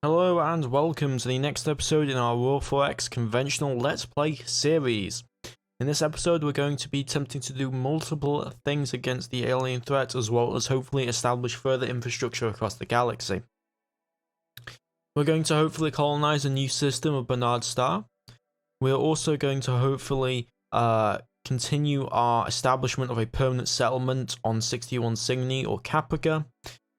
Hello and welcome to the next episode in our Aurora 4X conventional Let's Play series. In this episode we're going to be attempting to do multiple things against the alien threat as well as hopefully establish further infrastructure across the galaxy. We're going to hopefully colonize a new system of Bernard Star. We're also going to hopefully continue our establishment of a permanent settlement on 61 Cygni or Caprica.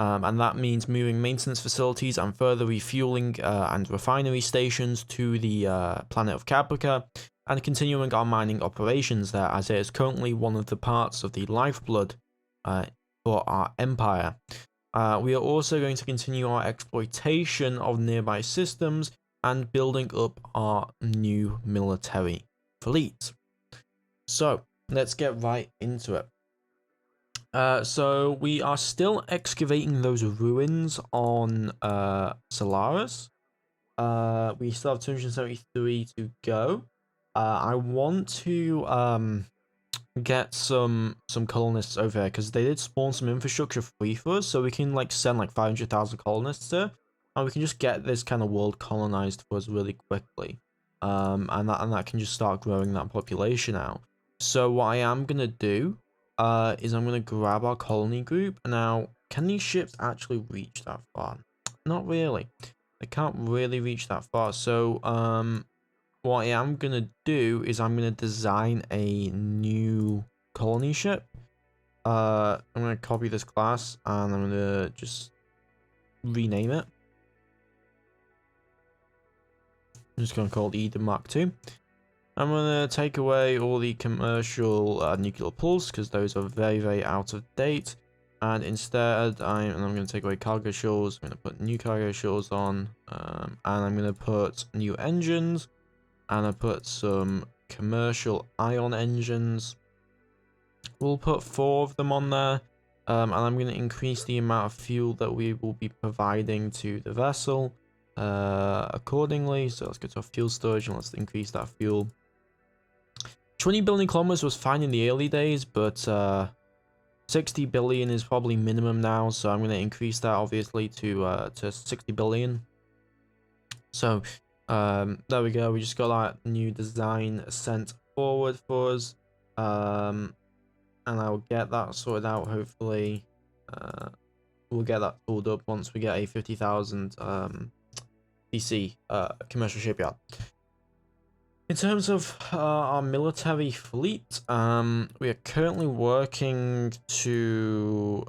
And that means moving maintenance facilities and further refueling and refinery stations to the planet of Caprica, and continuing our mining operations there, as it is currently one of the parts of the lifeblood for our empire. We are also going to continue our exploitation of nearby systems and building up our new military fleet. So let's get right into it. So we are still excavating those ruins on Solaris. We still have 273 to go. I want to get some colonists over here because they did spawn some infrastructure free for us, so we can like send like 500,000 colonists there, and we can just get this kind of world colonized for us really quickly. And that can just start growing that population out. So what I am gonna do is I'm gonna grab our colony group. Now, can these ships actually reach that far? Not really. They can't really reach that far. So what I am gonna do is I'm gonna design a new colony ship. I'm gonna copy this class and I'm gonna just rename it. I'm just gonna call it Eden Mark II. I'm gonna take away all the commercial nuclear pulse because those are very out of date, and instead I'm gonna take away cargo shuttles. I'm gonna put new cargo shuttles on, and I'm gonna put new engines. And I put some commercial ion engines. We'll put 4 of them on there. And I'm going to increase the amount of fuel that we will be providing to the vessel accordingly. So let's go to our fuel storage and let's increase that fuel. 20 billion kilometers was fine in the early days, but 60 billion is probably minimum now. So I'm going to increase that obviously to 60 billion. So there we go. We just got that new design sent forward for us, and I'll get that sorted out. Hopefully, we'll get that pulled up once we get a 50,000 DC commercial shipyard. In terms of our military fleet, we are currently working to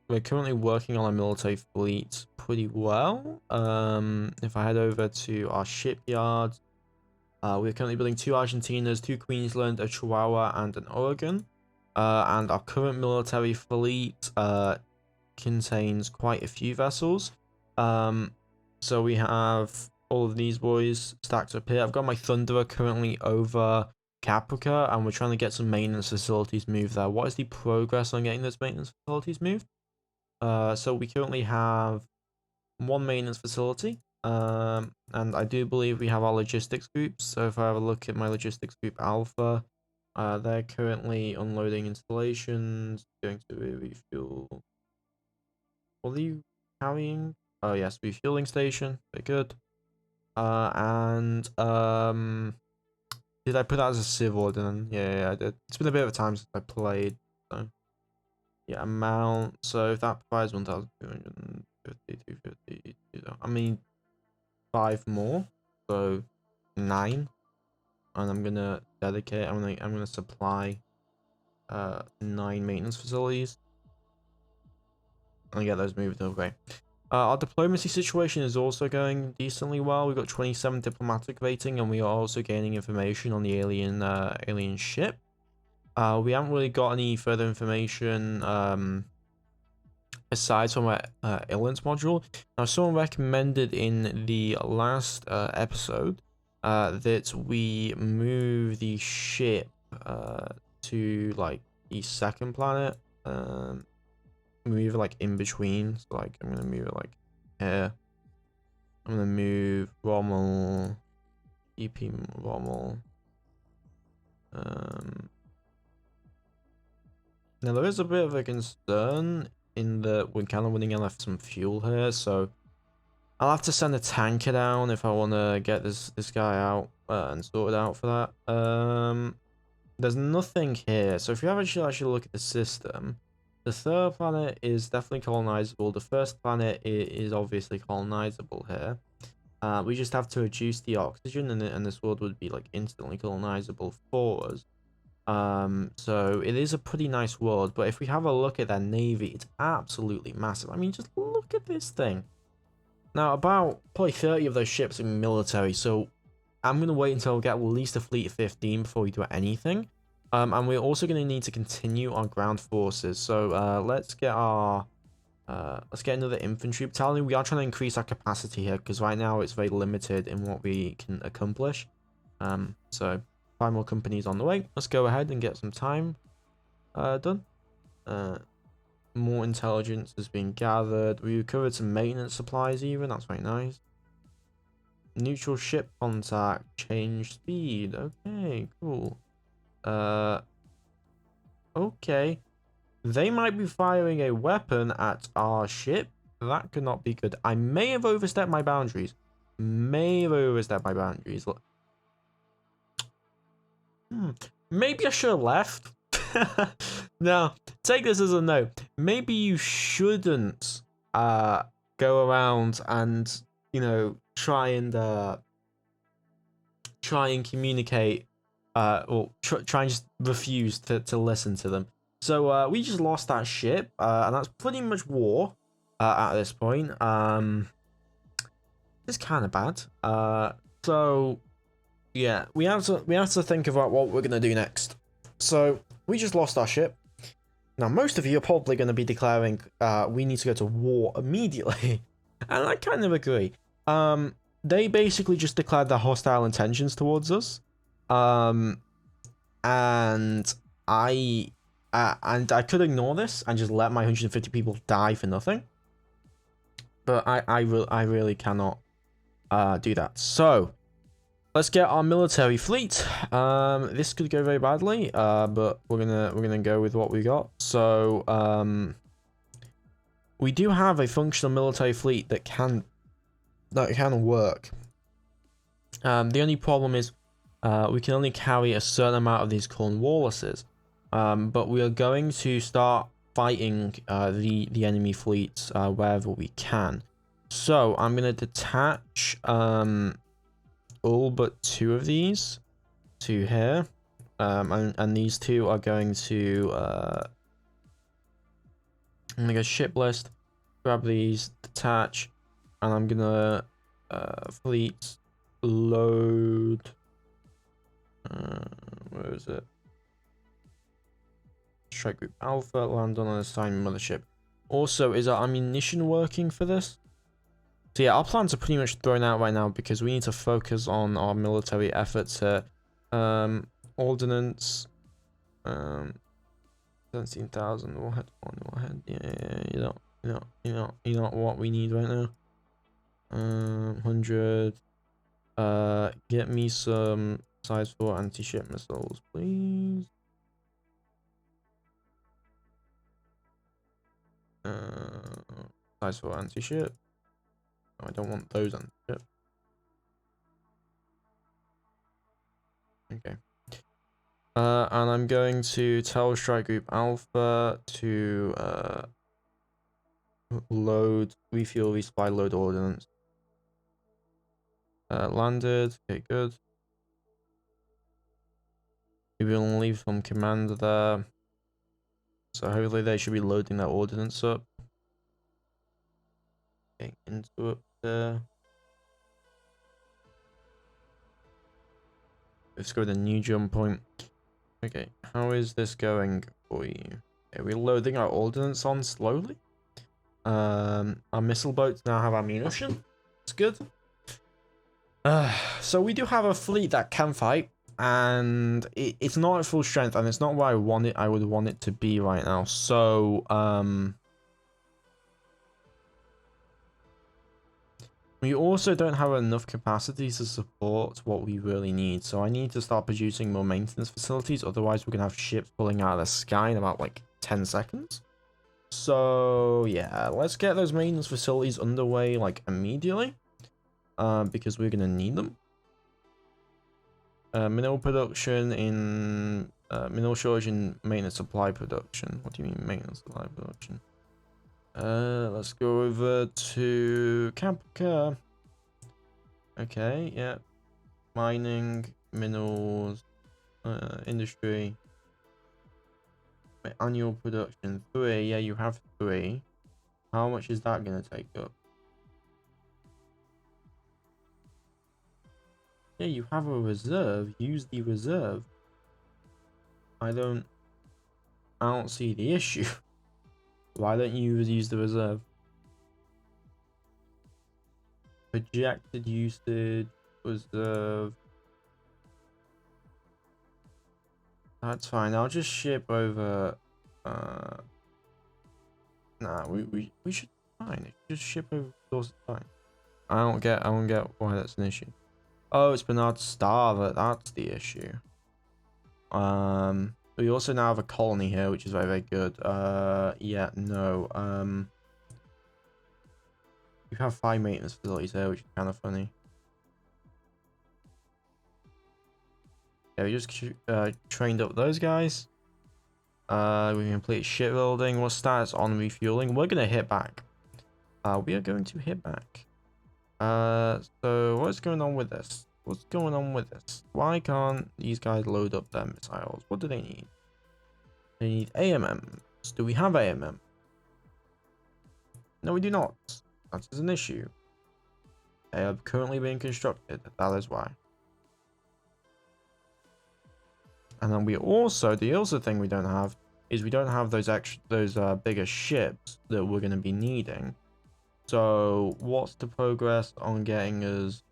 we're currently working on our military fleet pretty well. If I head over to our shipyard, we're currently building 2 Argentinas, 2 Queensland, a Chihuahua, and an Oregon. And our current military fleet contains quite a few vessels. So we have all of these boys stacked up here. I've got my Thunderer currently over Caprica, and we're trying to get some maintenance facilities moved there. What is the progress on getting those maintenance facilities moved? So we currently have 1 maintenance facility, and I do believe we have our logistics groups. So if I have a look at my logistics group Alpha, they're currently unloading installations, going to refuel. What are you carrying? Oh yes, refueling station. Very good. And did I put that as a civ order? Yeah, I did. It's been a bit of a time since I played, so. Yeah, amount. So if that provides 1,250, 250, I mean 5 more, so 9. And I'm gonna dedicate. I'm gonna supply 9 maintenance facilities and get those moved away. Our diplomacy situation is also going decently well. We've got 27 diplomatic rating, and we are also gaining information on the alien ship. We haven't really got any further information aside from our Illness module. Now, someone recommended in the last episode that we move the ship to like the 2nd planet. Move it like in between. So like I'm gonna move it like here. I'm gonna move Rommel, EP Rommel. Now there is a bit of a concern in that we're kind of running out of some fuel here, so I'll have to send a tanker down if I want to get this guy out and sort it out for that. There's nothing here. So if you actually look at the system, the third planet is definitely colonizable. The first planet is obviously colonizable here. We just have to reduce the oxygen, and this world would be like instantly colonizable for us. So it is a pretty nice world, but if we have a look at their navy, it's absolutely massive. I mean, just look at this thing. Now, about probably 30 of those ships are military, so I'm going to wait until we get at least a fleet of 15 before we do anything. And we're also going to need to continue our ground forces. So let's get another infantry battalion. We are trying to increase our capacity here because right now it's very limited in what we can accomplish. So 5 more companies on the way. Let's go ahead and get some time done. More intelligence has been gathered. We recovered some maintenance supplies even. That's very nice. Neutral ship contact. Change speed. Okay, cool. Okay. They might be firing a weapon at our ship. That could not be good. I may have overstepped my boundaries. Maybe I should have left. Now, take this as a no. Maybe you shouldn't go around and, you know, try and communicate or try and just refuse to listen to them. So we just lost that ship, and that's pretty much war at this point. It's kind of bad. So yeah, we have to think about what we're gonna do next. So we just lost our ship. Now most of you are probably going to be declaring we need to go to war immediately, and I kind of agree. They basically just declared their hostile intentions towards us, and I could ignore this and just let my 150 people die for nothing, but I really cannot do that. So let's get our military fleet. This could go very badly, but we're gonna go with what we got. So we do have a functional military fleet that can work. The only problem is we can only carry a certain amount of these Cornwallises. But we are going to start fighting the enemy fleets wherever we can. So I'm gonna detach all but 2 of these to here, and these 2 are going to I'm gonna go ship list, grab these, detach, and I'm gonna fleet load. Where is it? Strike Group Alpha, land on an assigned mothership. Also, is our ammunition working for this? So yeah, our plans are pretty much thrown out right now because we need to focus on our military efforts here. Ordnance, 17,000 warhead, 1 warhead. Yeah, you know what we need right now. 100. Get me some size 4 anti-ship missiles, please. Size 4 anti-ship. I don't want those anti-ship. Okay. And I'm going to tell Strike Group Alpha to load, refuel, resupply, load ordnance. Landed. Okay, good. We will leave some command there. So hopefully they should be loading that ordnance up. Okay, into it there. Let's go with a new jump point. Okay, how is this going for you? Are we loading our ordnance on slowly? Our missile boats now have ammunition. It's good. So we do have a fleet that can fight, and it's not at full strength, and it's not where I would want it to be right now. So we also don't have enough capacity to support what we really need. So I need to start producing more maintenance facilities, otherwise we're gonna have ships pulling out of the sky in about like 10 seconds. So yeah, let's get those maintenance facilities underway like immediately, because we're gonna need them. Mineral production in mineral shortage in maintenance supply production. What do you mean maintenance supply production? Let's go over to Caprica. Okay, yeah. Mining, minerals, industry. Annual production 3. Yeah, you have 3. How much is that gonna take up? Yeah, you have a reserve. Use the reserve. I don't see the issue. Why don't you use the reserve? Projected usage reserve. That's fine. I'll just ship over. Nah, we should be fine. Just ship over resources. Fine. I don't get why that's an issue. Oh, it's Bernard Starver. That's the issue. We also now have a colony here, which is very, very good. Yeah, no. You have 5 maintenance facilities here, which is kind of funny. Yeah, we just trained up those guys. We complete shipbuilding. What status on refueling? We're gonna hit back. We are going to hit back. So what's going on with this? What's going on with this? Why can't these guys load up their missiles? What do they need? They need AMMs. Do we have AMM? No, we do not. That is an issue. They are currently being constructed. That is why. And then we also, the other thing we don't have is we don't have those bigger ships that we're going to be needing. So what's the progress on getting us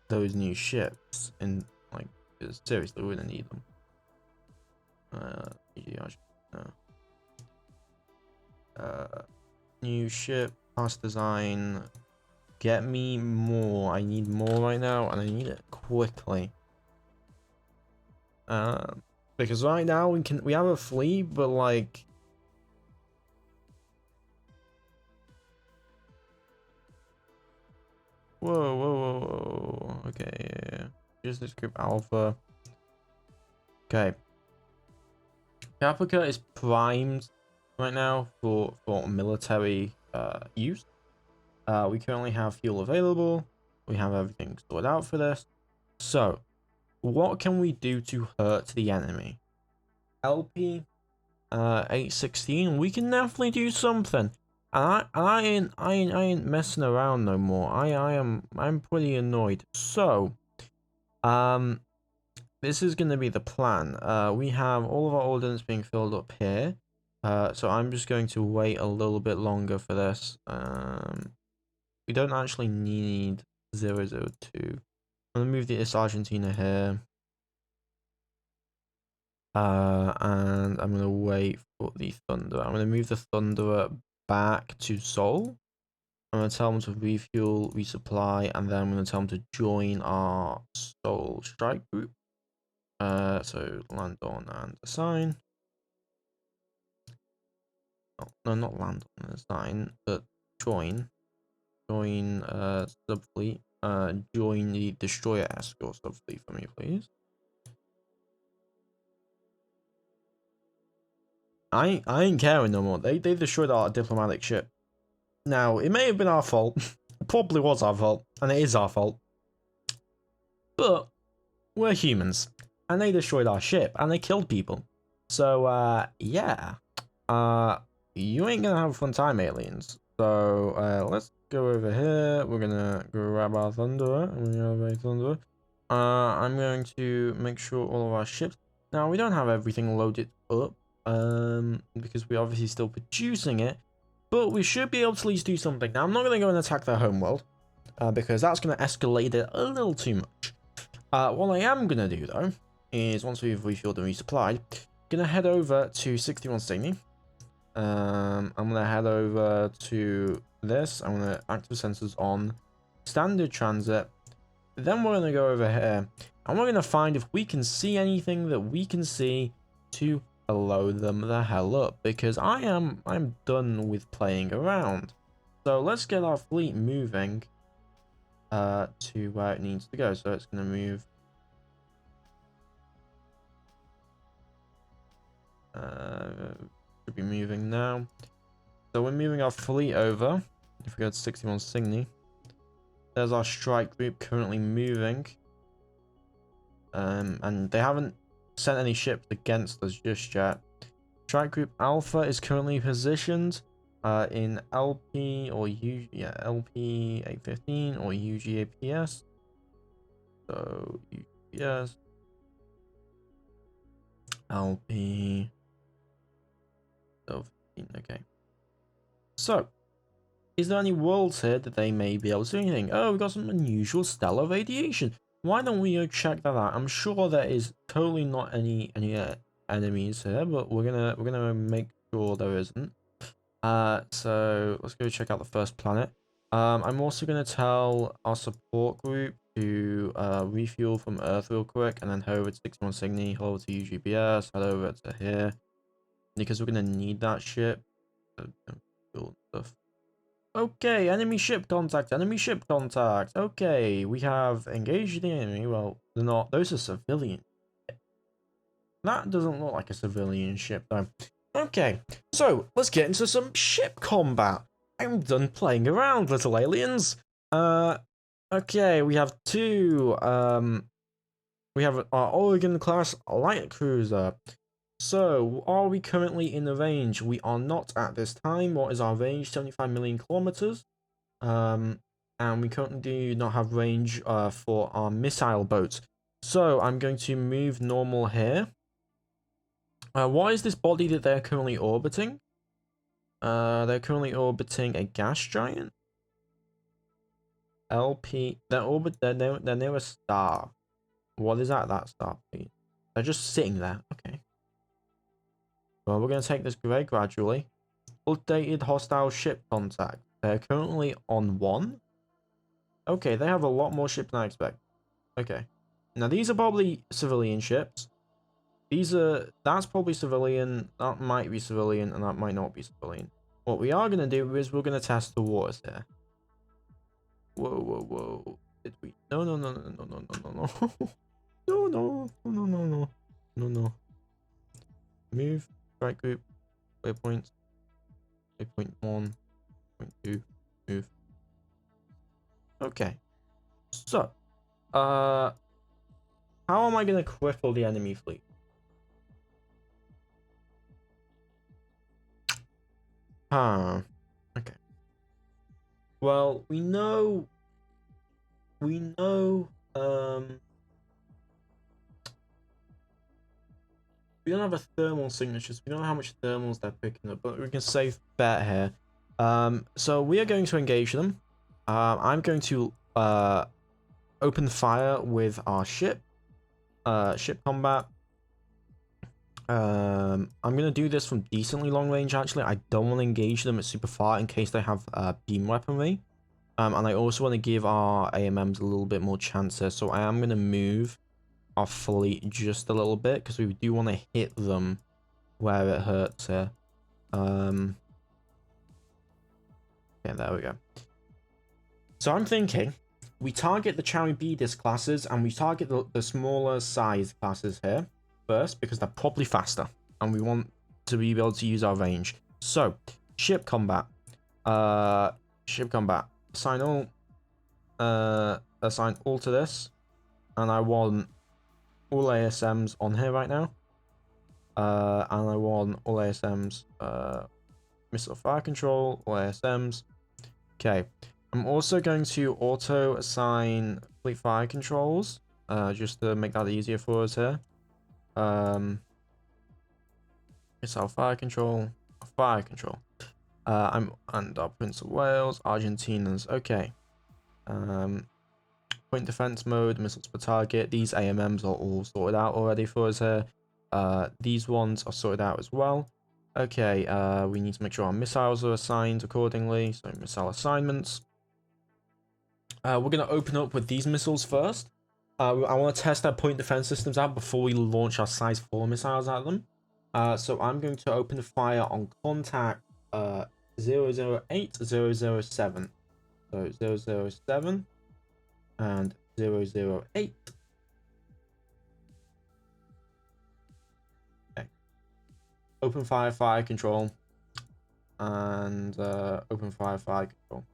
those new ships? In like, seriously, we're going to need them. New ship, past design. Get me more. I need more right now, and I need it quickly. Because right now we have a fleet, but like. Whoa. Okay, yeah. Business group alpha. Okay. Caprica is primed right now for military use. We currently have fuel available. We have everything sorted out for this. So, what can we do to hurt the enemy? LP 816. We can definitely do something. And I ain't messing around no more. I'm pretty annoyed. So, this is gonna be the plan. We have all of our ordnance being filled up here. So I'm just going to wait a little bit longer for this. We don't actually need 002. I'm gonna move this Argentina here. And I'm gonna wait for the Thunder. I'm gonna move the Thunderer back to Seoul. I'm gonna tell them to refuel, resupply, and then I'm gonna tell them to join our Seoul strike group. So land on and assign. Oh, no, not land on and assign, but join. Join subfleet. Join the destroyer escort subfleet for me, please. I ain't caring no more. They destroyed our diplomatic ship. Now, it may have been our fault. It probably was our fault. And it is our fault. But we're humans. And they destroyed our ship. And they killed people. So, yeah. You ain't gonna have a fun time, aliens. So, let's go over here. We're gonna grab our Thunderer. We have a Thunderer. I'm going to make sure all of our ships... Now, we don't have everything loaded up. Because we're obviously still producing it, but we should be able to at least do something. Now, I'm not going to go and attack their homeworld, because that's going to escalate it a little too much. What I am going to do, though, is once we've refueled and resupplied, going to head over to 61 Sydney. I'm going to head over to this. I'm going to active sensors on standard transit. Then we're going to go over here, and we're going to find if we can see anything that we can see to blow them the hell up, because I'm done with playing around. So let's get our fleet moving to where it needs to go. So it's going to move should be moving now. So we're moving our fleet over. If we go to 61 Cygni, there's our strike group currently moving. And they haven't sent any ships against us just yet. Strike group Alpha is currently positioned in LP or LP 815 or UGAPS. So UGAPS, LP 15. Okay. So, is there any worlds here that they may be able to do anything? Oh, we got some unusual stellar radiation. Why don't we go check that out? I'm sure there is totally not any enemies here, but we're gonna make sure there isn't. So let's go check out the first planet. I'm also gonna tell our support group to refuel from Earth real quick, and then head over to 61 Cygni, head over to UGBS, head over to here, because we're gonna need that ship. Stuff. Okay, enemy ship contact, enemy ship contact. Okay, we have engaged the enemy. Well, they're not, those are civilian. That doesn't look like a civilian ship though. Okay, so let's get into some ship combat. I'm done playing around, little aliens. Okay, we have two, we have our Oregon class light cruiser. So, are we currently in the range? We are not at this time. What is our range? 75 million kilometers. And we currently do not have range for our missile boats. So, I'm going to move normal here. What is this body that they're currently orbiting? They're currently orbiting a gas giant. LP. They're near a star. What is that star, please? They're just sitting there. Okay. Well, we're going to take this very gradually. Updated hostile ship contact. They're currently on 1. Okay, they have a lot more ships than I expect. Okay. Now, these are probably civilian ships. That's probably civilian, that might be civilian, and that might not be civilian. What we are going to do is we're going to test the waters here. Whoa. Did we? No. No. Move. Strike group, waypoints, waypoint 1, point 2, move. Okay, so, how am I gonna cripple the enemy fleet? Okay. Well, we know, we don't have a thermal signatures. We don't know how much thermals they're picking up, but we can save bet here. So we are going to engage them. I'm going to open fire with our ship. Ship combat. I'm going to do this from decently long range, actually. I don't want to engage them at super far in case they have beam weaponry. And I also want to give our AMMs a little bit more chances. So I am going to move our fleet just a little bit because we do want to hit them where it hurts here. Okay, there we go. So I'm thinking we target the Cherry B-Disc classes and we target the smaller size classes here first because they're probably faster and we want to be able to use our range. So ship combat, assign all to this, and I want all ASMs on here right now. And I want all ASMs, missile fire control, all ASMs. Okay. I'm also going to auto assign fleet fire controls, just to make that easier for us here. Missile fire control, and our Prince of Wales, Argentinians. Okay. Point defense mode, missiles per target. These AMMs are all sorted out already for us here. These ones are sorted out as well. Okay, we need to make sure our missiles are assigned accordingly. So missile assignments. We're going to open up with these missiles first. I want to test our point defense systems out before we launch our size 4 missiles at them. So I'm going to open the fire on contact 008007. So 007 and 008. Okay. Open fire control. And open fire control.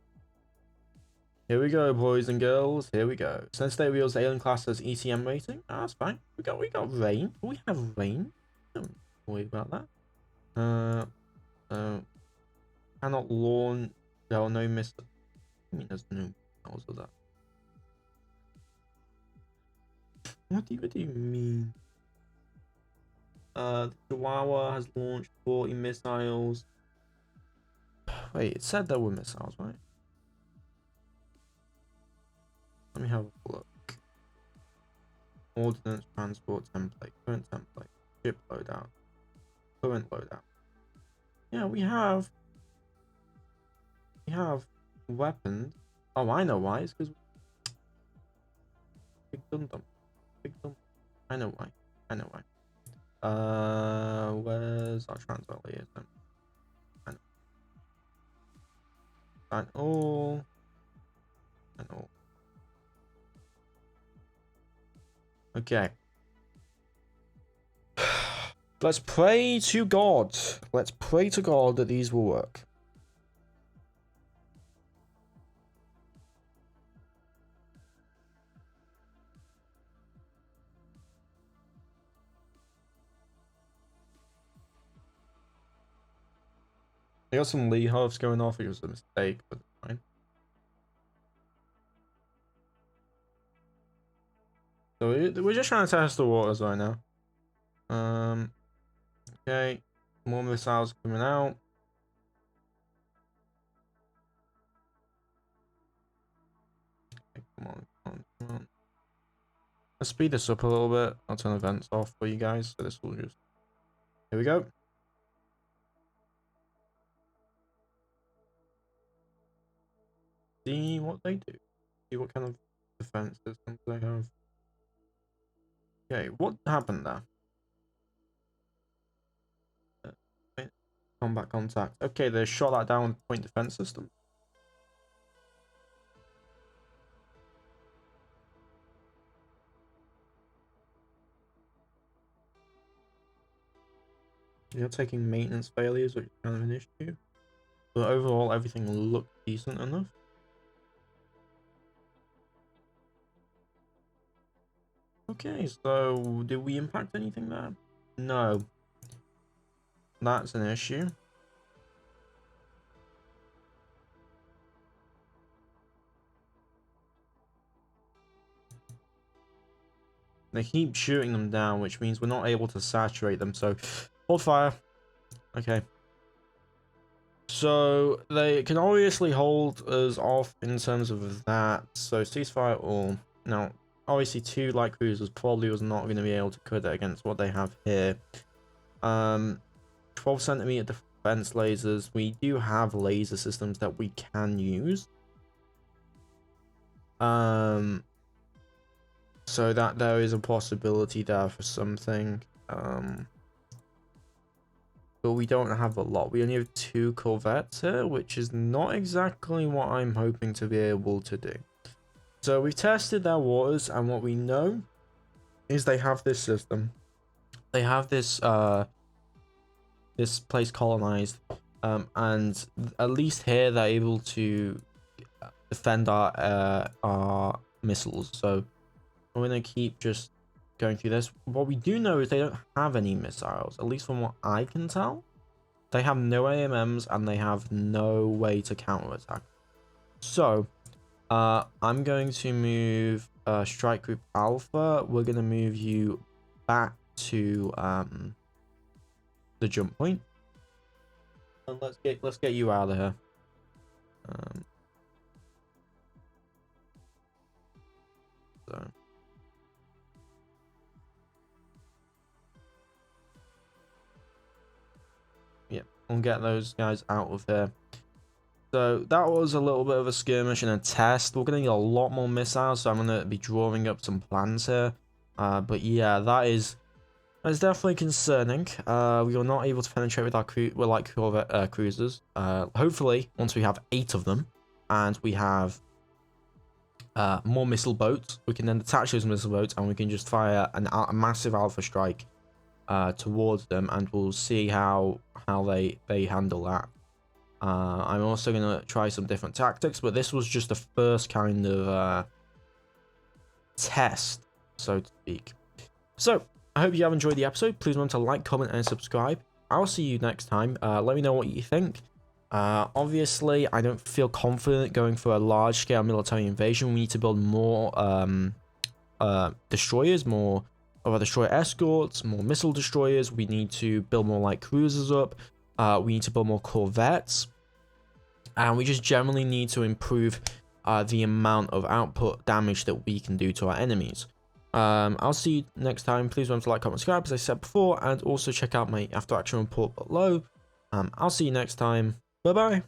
Here we go, boys and girls. Here we go. Sensitive wheels alien class as ECM rating. Oh, that's fine. We got rain. We have rain. Don't worry about that. Cannot launch. There are no missiles. I mean, there's no missiles of that. What do you mean? The Chihuahua has launched 40 missiles. Wait, it said there were missiles, right? Let me have a look. Ordnance transport template, current template, ship loadout, current loadout. Yeah, we have weapons. Oh, I know why. It's because big dum dum, big dum. I know why. Where's our transport liaison? And all. Okay. Let's pray to God. Let's pray to God that these will work. I got some Lee halves going off. It was a mistake, but it's fine. So we're just trying to test the waters right now. Okay. More missiles coming out. Okay, come on. Let's speed this up a little bit. I'll turn events off for you guys. So this will just... Here we go. See what they do. See what kind of defense systems they have. Okay, what happened there? Combat contact. Okay, they shot that down with point defense system. You're taking maintenance failures, which is kind of an issue. But overall, everything looked decent enough. Okay, so did we impact anything there? No. That's an issue. They keep shooting them down, which means we're not able to saturate them. So, hold fire. Okay. So, they can obviously hold us off in terms of that. So, ceasefire all. Now, obviously, 2 light cruisers probably was not going to be able to cut it against what they have here. 12 centimeter defense lasers. We do have laser systems that we can use. So that there is a possibility there for something. But we don't have a lot. We only have 2 corvettes here, which is not exactly what I'm hoping to be able to do. So we've tested their waters, and what we know is they have this system. They have this this place colonized, and at least here they're able to defend our missiles. So we're gonna keep just going through this. What we do know is they don't have any missiles, at least from what I can tell. They have no AMMs and they have no way to counterattack. So I'm going to move Strike Group Alpha. We're gonna move you back to the jump point. And let's get you out of here. So yeah, we'll get those guys out of here. So that was a little bit of a skirmish and a test. We're gonna need a lot more missiles, so I'm gonna be drawing up some plans here. But yeah, that is It's definitely concerning. We were not able to penetrate with our corvette cruisers. Hopefully, once we have 8 of them, and we have more missile boats, we can then detach those missile boats, and we can just fire a massive alpha strike towards them, and we'll see how they handle that. I'm also gonna try some different tactics, but this was just the first kind of test, so to speak. So I hope you have enjoyed the episode. Please remember to like, comment, and subscribe. I'll see you next time. Let me know what you think. Obviously, I don't feel confident going for a large-scale military invasion. We need to build more destroyers, more of our destroyer escorts, more missile destroyers. We need to build more light cruisers up. We need to build more corvettes. And we just generally need to improve the amount of output damage that we can do to our enemies. I'll see you next time. Please remember to like, comment, subscribe, as I said before, and also check out my after action report below. I'll see you next time. Bye bye.